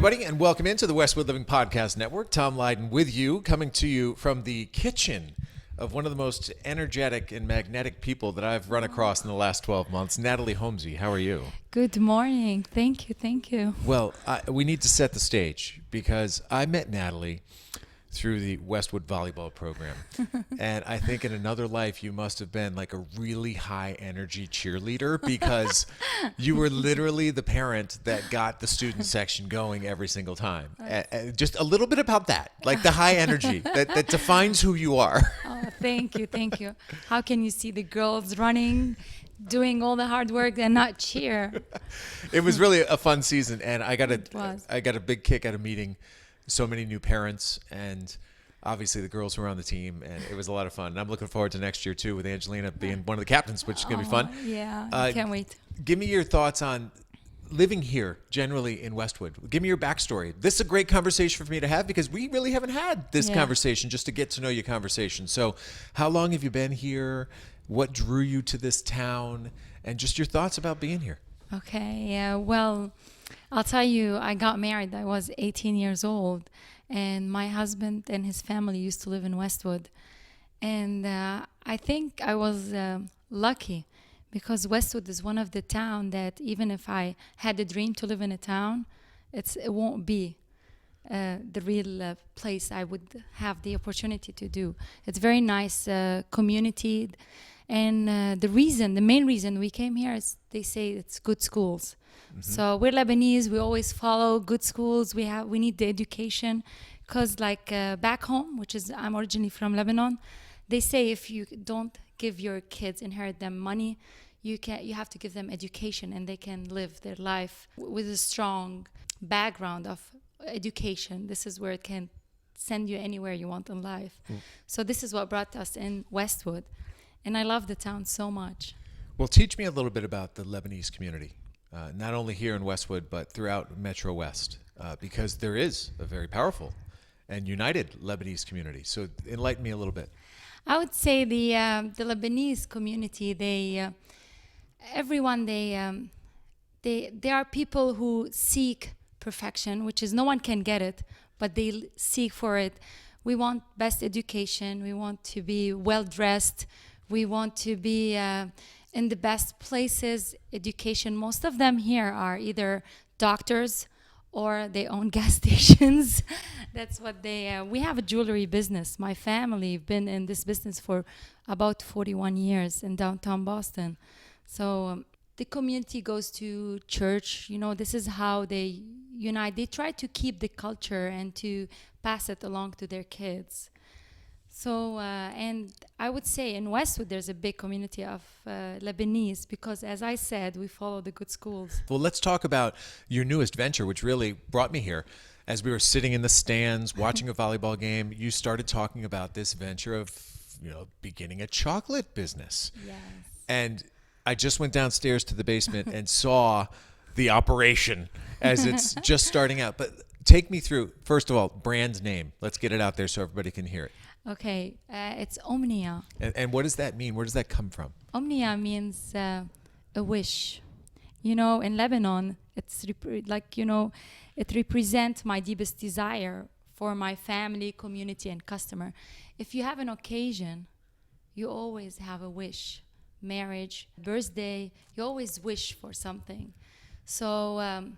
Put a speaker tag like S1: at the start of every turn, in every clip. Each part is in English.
S1: everybody, and welcome into the Westwood Living Podcast Network. Tom Leyden with you, coming to you from the kitchen of one of the most energetic and magnetic people that I've run across in the last 12 months, Nathalie Homsy. How are you?
S2: Good morning. Thank you.
S1: Well, we need to set the stage because I met Nathalie through the Westwood volleyball program. And I think in another life, you must have been like a really high energy cheerleader because you were literally the parent that got the student section going every single time. Just a little bit about that, like the high energy that defines who you are.
S2: Oh, thank you. How can you see the girls running, doing all the hard work and not cheer?
S1: It was really a fun season, and I got a big kick out of meeting so many new parents, and obviously the girls who were on the team, and it was a lot of fun. And I'm looking forward to next year too, with Angelina being one of the captains, which is going to be fun.
S2: Yeah, I can't wait.
S1: Give me your thoughts on living here generally in Westwood. Give me your backstory. This is a great conversation for me to have because we really haven't had this conversation, just to get to know you conversation. So how long have you been here? What drew you to this town? And just your thoughts about being here.
S2: Okay, well, I'll tell you, I got married. I was 18 years old, and my husband and his family used to live in Westwood. And I think I was lucky because Westwood is one of the town that even if I had a dream to live in a town, it won't be the real place I would have the opportunity to do. It's very nice community. And the main reason we came here is they say it's good schools. Mm-hmm. So we're Lebanese. We always follow good schools. We need the education, because like back home, I'm originally from Lebanon, they say if you don't give your kids, inherit them money, you have to give them education, and they can live their life with a strong background of education. This is where it can send you anywhere you want in life. So this is what brought us in Westwood. And I love the town so much.
S1: Well, teach me a little bit about the Lebanese community, not only here in Westwood, but throughout Metro West, because there is a very powerful and united Lebanese community. So enlighten me a little bit.
S2: I would say the Lebanese community, they are people who seek perfection, which is no one can get it, but they seek for it. We want best education. We want to be well-dressed. We want to be in the best places, education. Most of them here are either doctors or they own gas stations. That's what we have a jewelry business. My family been in this business for about 41 years in downtown Boston. So the community goes to church. This is how they unite. They try to keep the culture and to pass it along to their kids. So, and I would say in Westwood, there's a big community of Lebanese because, as I said, we follow the good schools.
S1: Well, let's talk about your newest venture, which really brought me here. As we were sitting in the stands watching a volleyball game, you started talking about this venture of, beginning a chocolate business.
S2: Yes.
S1: And I just went downstairs to the basement and saw the operation as it's just starting out. But take me through, first of all, brand name. Let's get it out there so everybody can hear it.
S2: Okay, it's Omniya.
S1: And what does that mean? Where does that come from?
S2: Omniya means a wish. In Lebanon, it's it represents my deepest desire for my family, community, and customer. If you have an occasion, you always have a wish. Marriage, birthday, you always wish for something. So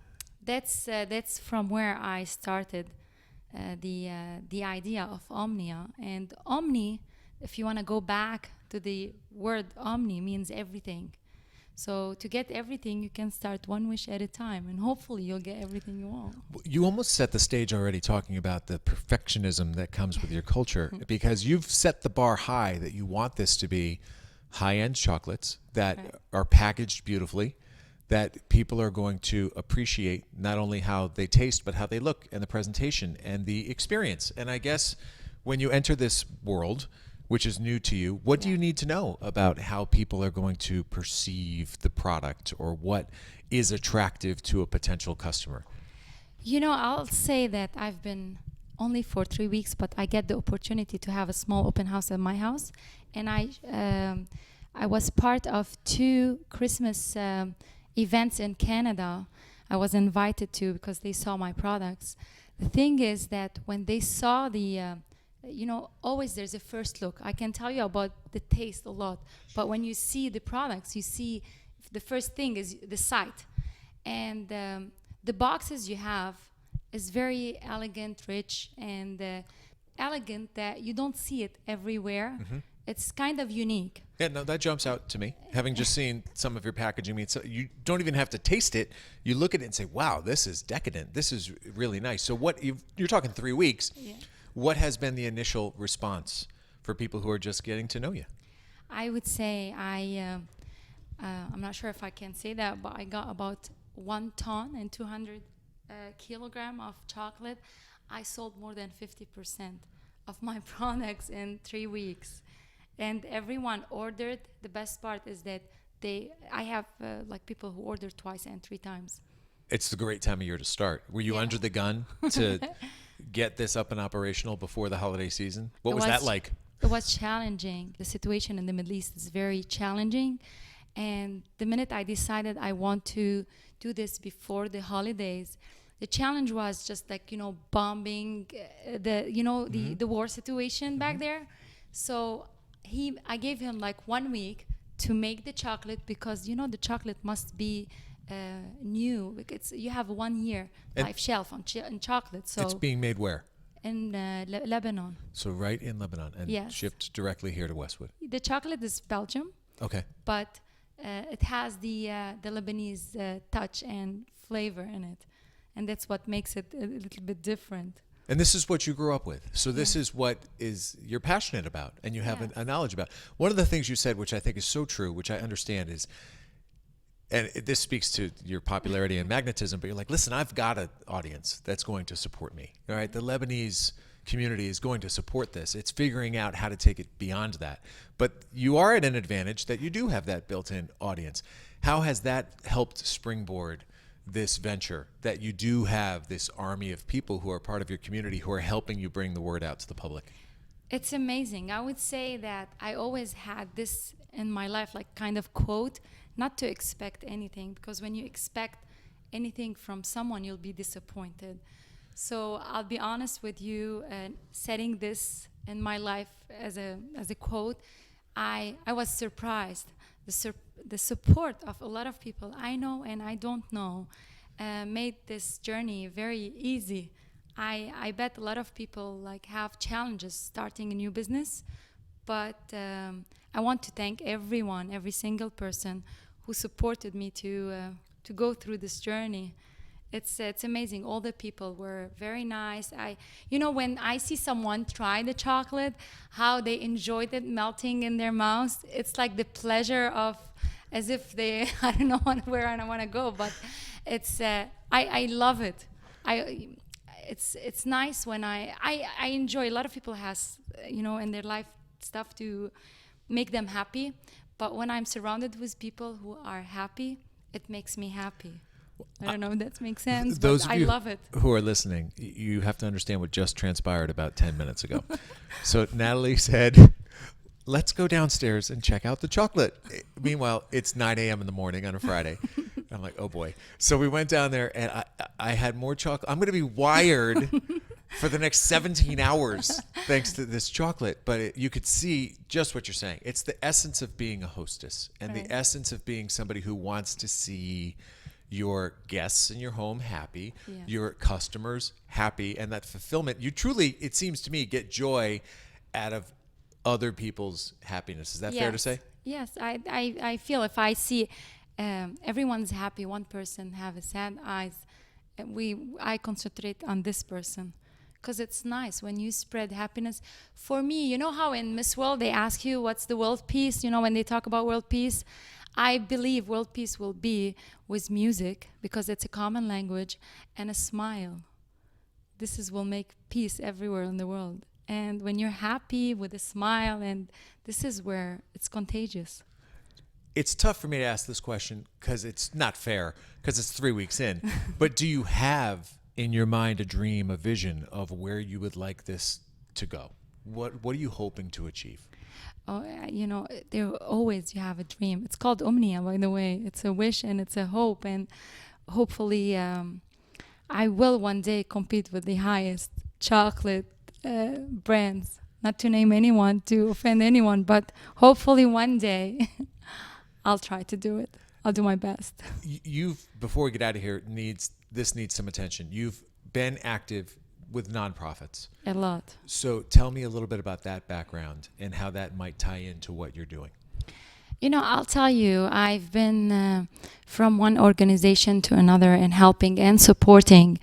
S2: that's from where I started. The idea of Omniya. And Omni, if you want to go back to the word Omni, means everything. So to get everything, you can start one wish at a time, and hopefully you'll get everything you want.
S1: You almost set the stage already talking about the perfectionism that comes with your culture, because you've set the bar high that you want this to be high-end chocolates that are packaged beautifully, that people are going to appreciate not only how they taste, but how they look and the presentation and the experience. And I guess when you enter this world, which is new to you, what do you need to know about how people are going to perceive the product or what is attractive to a potential customer?
S2: I'll say that I've been only for 3 weeks, but I get the opportunity to have a small open house at my house. And I was part of 2 Christmas events in Canada. I was invited to because they saw my products. The thing is that when they saw always there's a first look. I can tell you about the taste a lot, but when you see the products, you see the first thing is the sight. And the boxes you have is very elegant, rich, and elegant that you don't see it everywhere. It's kind of unique.
S1: Yeah, no, that jumps out to me. Having just seen some of your packaging, so you don't even have to taste it. You look at it and say, "Wow, this is decadent. This is really nice." So, you're talking 3 weeks.
S2: Yeah.
S1: What has been the initial response for people who are just getting to know you?
S2: I would say I'm not sure if I can say that, but I got about 1 ton and 200 kilogram of chocolate. I sold more than 50% of my products in 3 weeks. And everyone ordered. The best part is that I have people who order twice and 3 times.
S1: It's the great time of year to start. Were you under the gun to get this up and operational before the holiday season? What was that like?
S2: It was challenging. The situation in the Middle East is very challenging. And the minute I decided I want to do this before the holidays, the challenge was just bombing the war situation back there. So I gave him 1 week to make the chocolate because the chocolate must be new. You have 1 year life shelf in chocolate. So
S1: it's being made where?
S2: In Lebanon.
S1: So right in Lebanon and shipped directly here to Westwood.
S2: The chocolate is Belgium.
S1: Okay.
S2: But it has the Lebanese touch and flavor in it, and that's what makes it a little bit different.
S1: And this is what you grew up with. So this is what you're passionate about and you have a knowledge about. One of the things you said, which I think is so true, which I understand is, and this speaks to your popularity and magnetism, but you're like, listen, I've got an audience that's going to support me. All right. The Lebanese community is going to support this. It's figuring out how to take it beyond that. But you are at an advantage that you do have that built-in audience. How has that helped springboard this venture, that you do have this army of people who are part of your community who are helping you bring the word out to the public?
S2: It's amazing. I would say that I always had this in my life, kind of quote, not to expect anything, because when you expect anything from someone, you'll be disappointed. So I'll be honest with you, setting this in my life as a quote, I was surprised. The support of a lot of people I know and I don't know made this journey very easy. I bet a lot of people have challenges starting a new business, but I want to thank everyone, every single person who supported me to go through this journey. It's amazing. All the people were very nice. When I see someone try the chocolate, how they enjoyed it melting in their mouths, it's like the pleasure of, as if they, I don't know where I want to go, but it's, I love it. It's nice when I enjoy. A lot of people has, in their life stuff to make them happy, but when I'm surrounded with people who are happy, it makes me happy. I don't know if that makes sense, but I love it.
S1: Who are listening, you have to understand what just transpired about 10 minutes ago. So Nathalie said, let's go downstairs and check out the chocolate. Meanwhile, it's 9 a.m. in the morning on a Friday. I'm like, oh boy. So we went down there and I had more chocolate. I'm going to be wired for the next 17 hours thanks to this chocolate. But you could see just what you're saying. It's the essence of being a hostess and the essence of being somebody who wants to see your guests in your home happy, your customers happy, and that fulfillment. You truly, it seems to me, get joy out of other people's happiness. Is that fair to say?
S2: Yes, I feel if I see everyone's happy, one person have a sad eyes, I concentrate on this person. Because it's nice when you spread happiness. For me, you know how in Miss World they ask you what's the world peace, when they talk about world peace? I believe world peace will be with music, because it's a common language, and a smile. This will make peace everywhere in the world. And when you're happy with a smile, and this is where it's contagious.
S1: It's tough for me to ask this question because it's not fair, because it's 3 weeks in. But do you have in your mind a dream, a vision of where you would like this to go? What are you hoping to achieve?
S2: Oh, there always you have a dream. It's called Omniya, by the way. It's a wish and it's a hope. And hopefully I will one day compete with the highest chocolate brands. Not to name anyone, to offend anyone, but hopefully one day I'll try to do it. I'll do my best.
S1: You've, before we get out of here, this needs some attention. You've been active with nonprofits.
S2: A lot.
S1: So tell me a little bit about that background and how that might tie into what you're doing.
S2: You know, I'll tell you, I've been from one organization to another and helping and supporting.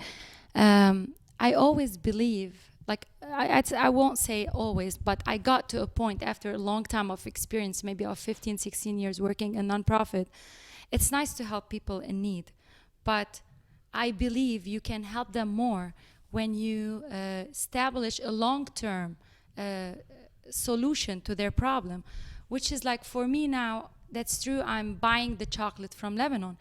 S2: I always believe, like, I won't say always, but I got to a point after a long time of experience, maybe of 15, 16 years working in nonprofit. It's nice to help people in need, but I believe you can help them more when you establish a long-term solution to their problem, which is like, for me now, that's true. I'm buying the chocolate from Lebanon.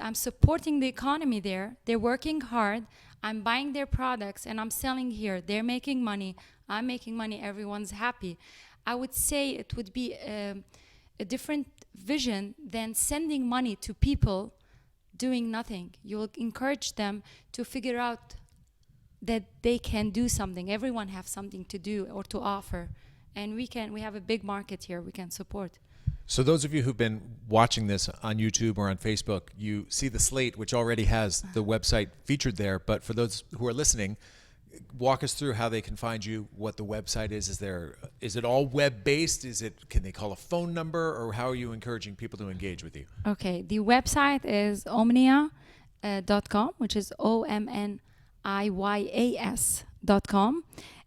S2: I'm supporting the economy there. They're working hard. I'm buying their products and I'm selling here. They're making money. I'm making money. Everyone's happy. I would say it would be a different vision than sending money to people doing nothing. You will encourage them to figure out that they can do something. Everyone has something to do or to offer. And we have a big market here we can support.
S1: So those of you who've been watching this on YouTube or on Facebook, you see the slate, which already has the website featured there. But for those who are listening, walk us through how they can find you, what the website is. Is it all web-based? Can they call a phone number, or how are you encouraging people to engage with you?
S2: Okay, the website is omniya.com, which is OMNIYAS.com.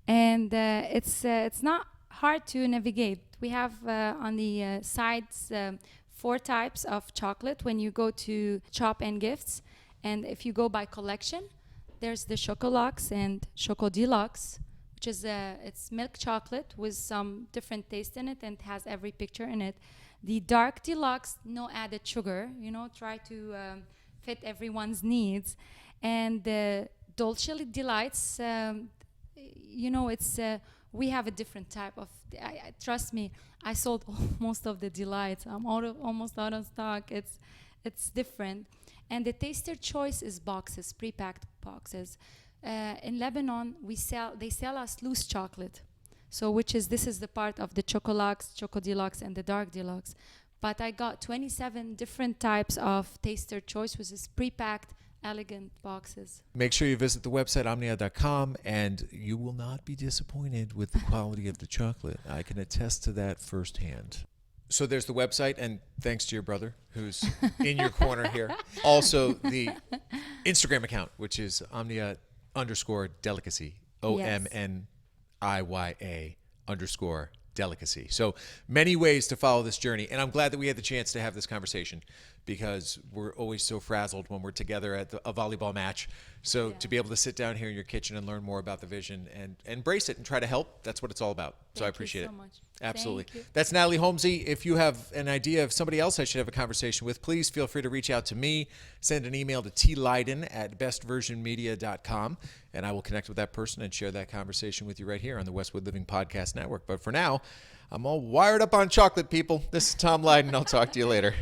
S2: And it's not hard to navigate. We have on the sides 4 types of chocolate when you go to Shop and Gifts. And if you go by collection, there's the Chocolux and Choco Deluxe, which is it's milk chocolate with some different taste in it and has every picture in it. The Dark Deluxe, no added sugar, try to fit everyone's needs. And the Dolce Delights, it's we have a different type of. Trust me, I sold most of the delights. I'm almost out of stock. It's different. And the taster choice is boxes, pre-packed boxes. In Lebanon, they sell us loose chocolate. So this is the part of the Chocolux, Choco Deluxe, and the Dark Deluxe. But I got 27 different types of taster choice, which is pre-packed, elegant boxes.
S1: Make sure you visit the website omniya.com, and you will not be disappointed with the quality of the chocolate. I can attest to that firsthand. So there's the website, and thanks to your brother who's in your corner here. Also the Instagram account, which is Omniya_delicacy, OMNIYA_delicacy. So many ways to follow this journey, and I'm glad that we had the chance to have this conversation, because we're always so frazzled when we're together at a volleyball match. So to be able to sit down here in your kitchen and learn more about the vision and embrace it and try to help, that's what it's all about. So I appreciate it.
S2: Thank you so much.
S1: Absolutely.
S2: Thank you.
S1: That's Nathalie Homsy. If you have an idea of somebody else I should have a conversation with, please feel free to reach out to me. Send an email to tleiden@bestversionmedia.com, and I will connect with that person and share that conversation with you right here on the Westwood Living Podcast Network. But for now, I'm all wired up on chocolate, people. This is Tom Leyden. I'll talk to you later.